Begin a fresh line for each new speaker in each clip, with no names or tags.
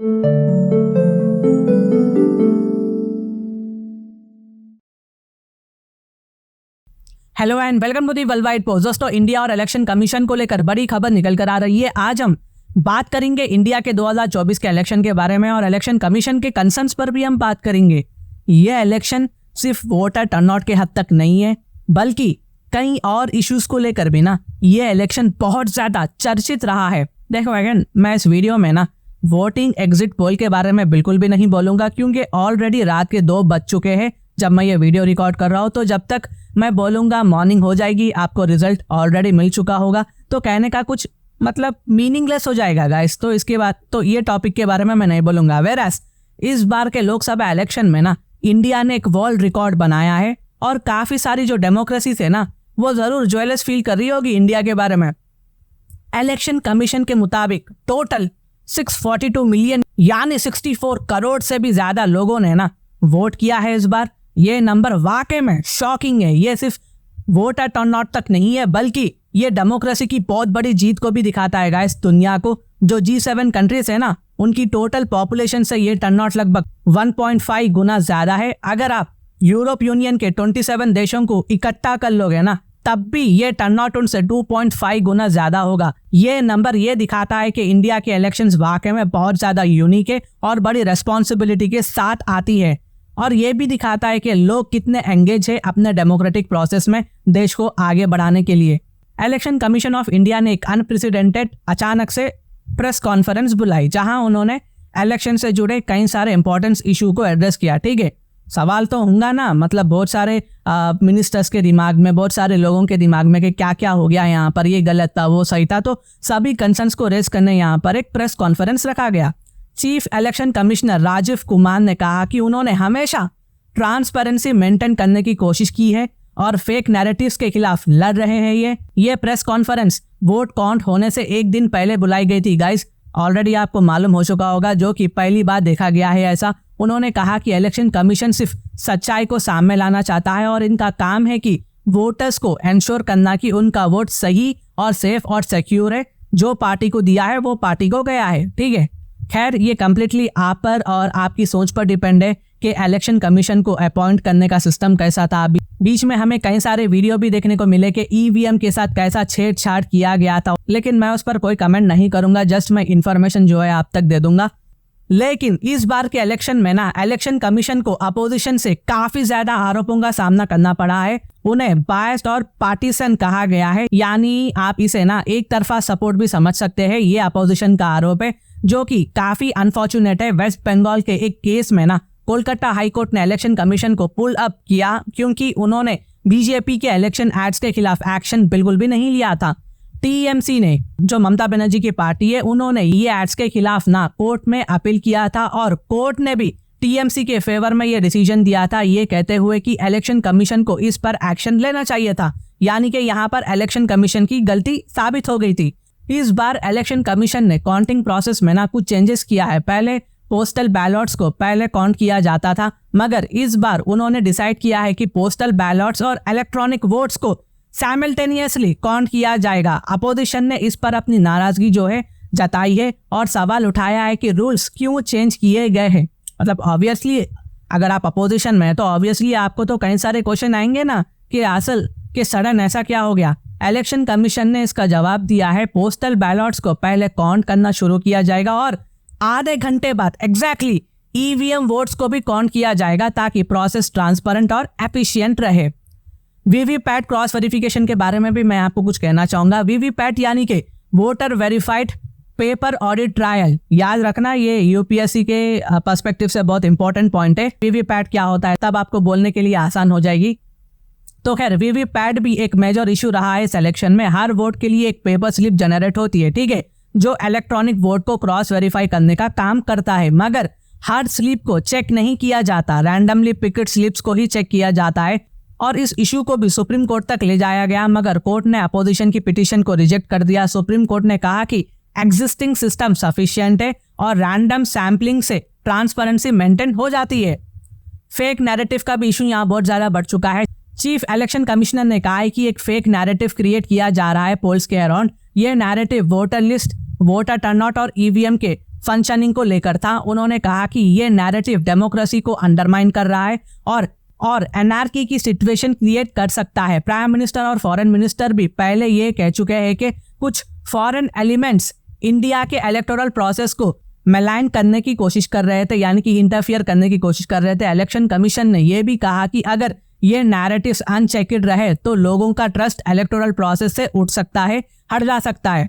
Hello and welcome to the world wide post. दोस्तों, India और election commission को लेकर बड़ी खबर निकल कर आ रही है। आज हम बात करेंगे इंडिया के 2024 के इलेक्शन के बारे में और इलेक्शन कमीशन के कंसर्न्स पर भी हम बात करेंगे। ये इलेक्शन सिर्फ वोटर टर्नआउट के हद तक नहीं है, बल्कि कई और इश्यूज को लेकर भी ना ये इलेक्शन बहुत ज्यादा चर्चित रहा है। देखो अगेन, मैं इस वीडियो में ना वोटिंग एग्जिट पोल के बारे में बिल्कुल भी नहीं बोलूंगा, क्योंकि ऑलरेडी रात के 2 बज चुके हैं जब मैं ये वीडियो रिकॉर्ड कर रहा हूँ। तो जब तक मैं बोलूंगा मॉर्निंग हो जाएगी, आपको रिजल्ट ऑलरेडी मिल चुका होगा, तो कहने का कुछ मतलब मीनिंगलेस हो जाएगा गाइस। तो इसके बाद तो ये टॉपिक के बारे में मैं नहीं बोलूंगा। वेरएस इस बार के लोकसभा इलेक्शन में ना इंडिया ने एक वर्ल्ड रिकॉर्ड बनाया है और काफी सारी जो डेमोक्रेसी थे ना वो जरूर ज्वेलस फील कर रही होगी इंडिया के बारे में। इलेक्शन कमीशन के मुताबिक टोटल 642 मिलियन यानी 64 करोड़ से भी ज्यादा लोगों ने ना वोट किया है इस बार। ये नंबर वाकई में शॉकिंग है। ये सिर्फ वोटर टर्नआउट तक नहीं है, बल्कि ये डेमोक्रेसी की बहुत बड़ी जीत को भी दिखाता है गाइस दुनिया को। जो G7 कंट्रीज है ना, उनकी टोटल पॉपुलेशन से ये टर्नआउट लगभग 1.5 गुना ज्यादा है। अगर आप यूरोप यूनियन के 27 देशों को इकट्ठा कर लोगे ना, तब भी ये टर्नआउट उनसे 2.5 गुना ज्यादा होगा। ये नंबर ये दिखाता है कि इंडिया के इलेक्शंस वाकई में बहुत ज्यादा यूनिक है और बड़ी रेस्पॉन्सिबिलिटी के साथ आती है। और ये भी दिखाता है कि लोग कितने एंगेज है अपने डेमोक्रेटिक प्रोसेस में देश को आगे बढ़ाने के लिए। इलेक्शन कमीशन ऑफ इंडिया ने एक अनप्रेसिडेंटेड अचानक से प्रेस कॉन्फ्रेंस बुलाई, जहां उन्होंने इलेक्शन से जुड़े कई सारे इंपॉर्टेंट इशू को एड्रेस किया। ठीक है, सवाल तो होगा ना, मतलब बहुत सारे मिनिस्टर्स के दिमाग में, बहुत सारे लोगों के दिमाग में कि क्या क्या हो गया यहाँ पर, ये गलत था, वो सही था। तो सभी कंसर्न्स को रेज करने यहाँ पर एक प्रेस कॉन्फ्रेंस रखा गया। Chief election commissioner Rajiv Kumar ने कहा कि उन्होंने हमेशा ट्रांसपेरेंसी मेंटेन करने की कोशिश की है और फेक नैरेटिव्स के खिलाफ लड़ रहे हैं। ये प्रेस कॉन्फ्रेंस वोट काउंट होने से एक दिन पहले बुलाई गई थी गाइस। ऑलरेडी आपको मालूम हो चुका होगा, जो कि पहली बार देखा गया है ऐसा। उन्होंने कहा कि इलेक्शन कमीशन सिर्फ सच्चाई को सामने लाना चाहता है और इनका काम है कि वोटर्स को इंश्योर करना कि उनका वोट सही और सेफ और सिक्योर है। जो पार्टी को दिया है वो पार्टी को गया है। ठीक है, खैर ये कम्प्लीटली आप पर और आपकी सोच पर डिपेंड है कि इलेक्शन कमीशन को अपॉइंट करने का सिस्टम कैसा था। बीच में हमें कई सारे वीडियो भी देखने को मिले कि ईवीएम के साथ कैसा छेड़छाड़ किया गया था, लेकिन मैं उस पर कोई कमेंट नहीं करूंगा, जस्ट मैं इंफॉर्मेशन जो है आप तक दे दूंगा। लेकिन इस बार के इलेक्शन में ना इलेक्शन कमीशन को अपोजिशन से काफी ज्यादा आरोपों का सामना करना पड़ा है। उन्हें बायस्ड और पार्टीसन कहा गया है, यानी आप इसे ना एक तरफा सपोर्ट भी समझ सकते हैं। ये अपोजिशन का आरोप है, जो कि काफी अनफॉर्चुनेट है। वेस्ट बंगाल के एक केस में ना कोलकाता हाई कोर्ट ने इलेक्शन कमीशन को पुल अप किया, क्योंकि उन्होंने बीजेपी के इलेक्शन एड्स के खिलाफ एक्शन बिल्कुल भी नहीं लिया था। टीएमसी ने, जो ममता बनर्जी की पार्टी है, उन्होंने ये एड्स के खिलाफ ना कोर्ट में अपील किया था और कोर्ट ने भी टीएमसी के फेवर में ये डिसीजन दिया था, ये कहते हुए कि इलेक्शन कमीशन को इस पर एक्शन लेना चाहिए था। यानी कि यहाँ पर इलेक्शन कमीशन की गलती साबित हो गई थी। इस बार इलेक्शन कमीशन ने काउंटिंग प्रोसेस में ना कुछ चेंजेस किया है। पहले पोस्टल बैलॉट्स को पहले काउंट किया जाता था, मगर इस बार उन्होंने डिसाइड किया है कि पोस्टल बैलॉट्स और इलेक्ट्रॉनिक वोट्स को साइमल्टेनियसली काउंट किया जाएगा। अपोजिशन ने इस पर अपनी नाराजगी जो है जताई है और सवाल उठाया है कि रूल्स क्यों चेंज किए गए हैं। मतलब ऑब्वियसली अगर आप अपोजिशन में है तो ऑब्वियसली आपको तो कई सारे क्वेश्चन आएंगे ना कि असल के सडन ऐसा क्या हो गया। इलेक्शन कमीशन ने इसका जवाब दिया है, पोस्टल बैलॉट्स को पहले काउंट करना शुरू किया जाएगा और आधे घंटे बाद एग्जैक्टली ईवीएम वोट्स को भी काउंट किया जाएगा, ताकि प्रोसेस ट्रांसपेरेंट और एफिशिएंट रहे। वीवीपैट क्रॉस वेरिफिकेशन के बारे में भी मैं आपको कुछ कहना चाहूंगा। वीवीपैट यानी कि voter verified paper audit trial, याद रखना ये यूपीएससी के पर्सपेक्टिव से बहुत इंपॉर्टेंट पॉइंट है। वीवीपैट क्या होता है, तब आपको बोलने के लिए आसान हो जाएगी। तो खैर वीवीपैट भी एक मेजर इशू रहा है इस इलेक्शन में। हर वोट के लिए एक पेपर स्लिप जनरेट होती है, ठीक है, जो इलेक्ट्रॉनिक वोट को क्रॉस वेरीफाई करने का काम करता है, मगर हर स्लिप को चेक नहीं किया जाता, रैंडमली पिकेड स्लिप्स को ही चेक किया जाता है। और इस इशू को भी सुप्रीम कोर्ट तक ले जाया गया, मगर कोर्ट ने अपोजिशन की पिटीशन को रिजेक्ट कर दिया। सुप्रीम कोर्ट ने कहा कि एग्जिस्टिंग सिस्टम सफिशिएंट है और रैंडम सैम्पलिंग से ट्रांसपेरेंसी मेंटेन हो जाती है। फेक नैरेटिव का भी इशू यहाँ बहुत ज्यादा बढ़ चुका है। चीफ इलेक्शन कमिश्नर ने कहा है कि एक फेक नैरेटिव क्रिएट किया जा रहा है पोल्स के अराउंड। ये narrative voter list, voter turnout और ईवीएम के फंक्शनिंग को लेकर था। उन्होंने कहा कि ये नैरेटिव डेमोक्रेसी को अंडरमाइन कर रहा है और एनार्की की सिचुएशन क्रिएट कर सकता है। प्राइम मिनिस्टर और फॉरेन मिनिस्टर भी पहले ये कह चुके हैं कि कुछ फॉरेन एलिमेंट्स इंडिया के इलेक्टोरल प्रोसेस को मेलाइन करने की कोशिश कर रहे थे, यानी कि इंटरफियर करने की कोशिश कर रहे थे। इलेक्शन कमीशन ने यह भी कहा कि अगर ये नैरेटिव्स अनचेक्ड रहे तो लोगों का ट्रस्ट इलेक्टोरल प्रोसेस से उठ सकता है, हट जा सकता है।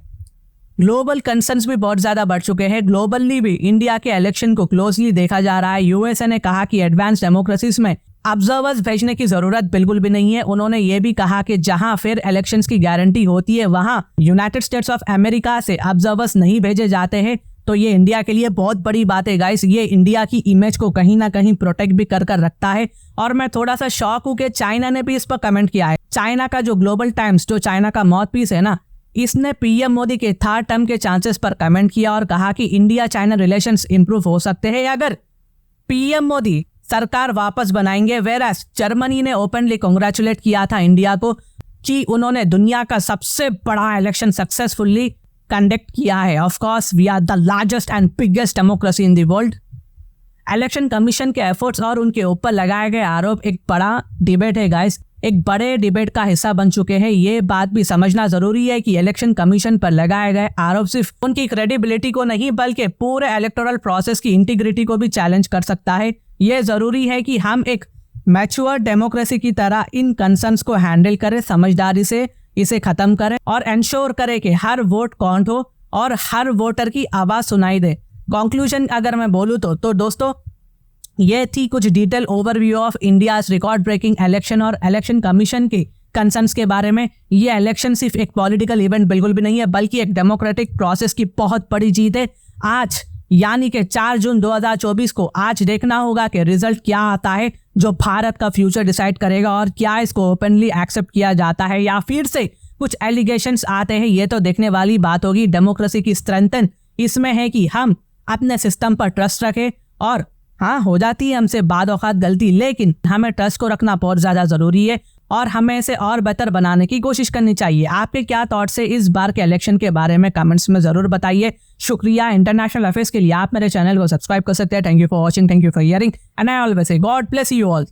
ग्लोबल कंसर्न्स भी बहुत ज्यादा बढ़ चुके हैं। ग्लोबली भी इंडिया के इलेक्शन को क्लोजली देखा जा रहा है। यूएसए ने कहा कि एडवांस डेमोक्रेसीज में ऑब्जर्वर्स भेजने की जरूरत बिल्कुल भी नहीं है। उन्होंने ये भी कहा कि जहां फेयर इलेक्शंस की गारंटी होती है वहां यूनाइटेड स्टेट्स ऑफ अमेरिका से ऑब्जर्वर्स नहीं भेजे जाते हैं। तो ये इंडिया के लिए बहुत बड़ी बात है गाइस। ये इंडिया की इमेज को कहीं ना कहीं प्रोटेक्ट भी कर रखता है। और मैं थोड़ा सा शॉक हूं कि चाइना ने भी इस पर कमेंट किया है। चाइना का जो ग्लोबल टाइम्स, जो चाइना का माउथपीस है ना, इसने पीएम मोदी के थर्ड टर्म के चांसेस पर कमेंट किया और कहा कि इंडिया चाइना रिलेशंस इंप्रूव हो सकते हैं अगर पीएम मोदी सरकार वापस बनाएंगे। वेरास जर्मनी ने ओपनली कांग्रेचुलेट किया था इंडिया को कि उन्होंने दुनिया का सबसे बड़ा इलेक्शन सक्सेसफुली कंडक्ट किया है। Of course we are the largest and biggest democracy in the world. Election commission के एफर्ट्स और उनके ऊपर लगाए गए आरोप एक बड़ा डिबेट है गाइस, एक बड़े डिबेट का हिस्सा बन चुके हैं। ये बात भी समझना जरूरी है कि इलेक्शन कमीशन पर लगाए गए आरोप सिर्फ उनकी क्रेडिबिलिटी को नहीं बल्कि पूरे इलेक्टोरल प्रोसेस की इंटीग्रिटी को भी चैलेंज कर सकता है। ये जरूरी है कि हम एक मैच्योर डेमोक्रेसी की तरह इन कंसर्न्स को हैंडल करें, समझदारी से इसे खत्म करें और इंश्योर करें कि हर वोट काउंट हो और हर वोटर की आवाज सुनाई दे। कंक्लूजन अगर मैं बोलूँ तो दोस्तों ये थी कुछ detail overview of India's record breaking election और इलेक्शन कमीशन के कंसर्न्स के बारे में। ये इलेक्शन सिर्फ एक पॉलिटिकल इवेंट बिल्कुल भी नहीं है बल्कि एक डेमोक्रेटिक प्रोसेस की बहुत बड़ी जीत है। आज यानी कि 4 जून 2024 को आज देखना होगा कि रिजल्ट क्या आता है जो भारत का फ्यूचर डिसाइड करेगा और क्या इसको ओपनली एक्सेप्ट किया जाता है या फिर से कुछ एलिगेशंस आते हैं। ये तो देखने वाली बात होगी। डेमोक्रेसी की स्ट्रेंथ इसमें है कि हम अपने सिस्टम पर ट्रस्ट रखें और हाँ, हो जाती है हमसे बाद औकात गलती, लेकिन हमें ट्रस्ट को रखना बहुत ज़्यादा ज़रूरी है और हमें इसे और बेहतर बनाने की कोशिश करनी चाहिए। आपके क्या थॉट्स है इस बार के इलेक्शन के बारे में कमेंट्स में ज़रूर बताइए। शुक्रिया। इंटरनेशनल अफेयर्स के लिए आप मेरे चैनल को सब्सक्राइब कर सकते हैं। Thank you for watching, thank you for hearing and I always say God bless you all.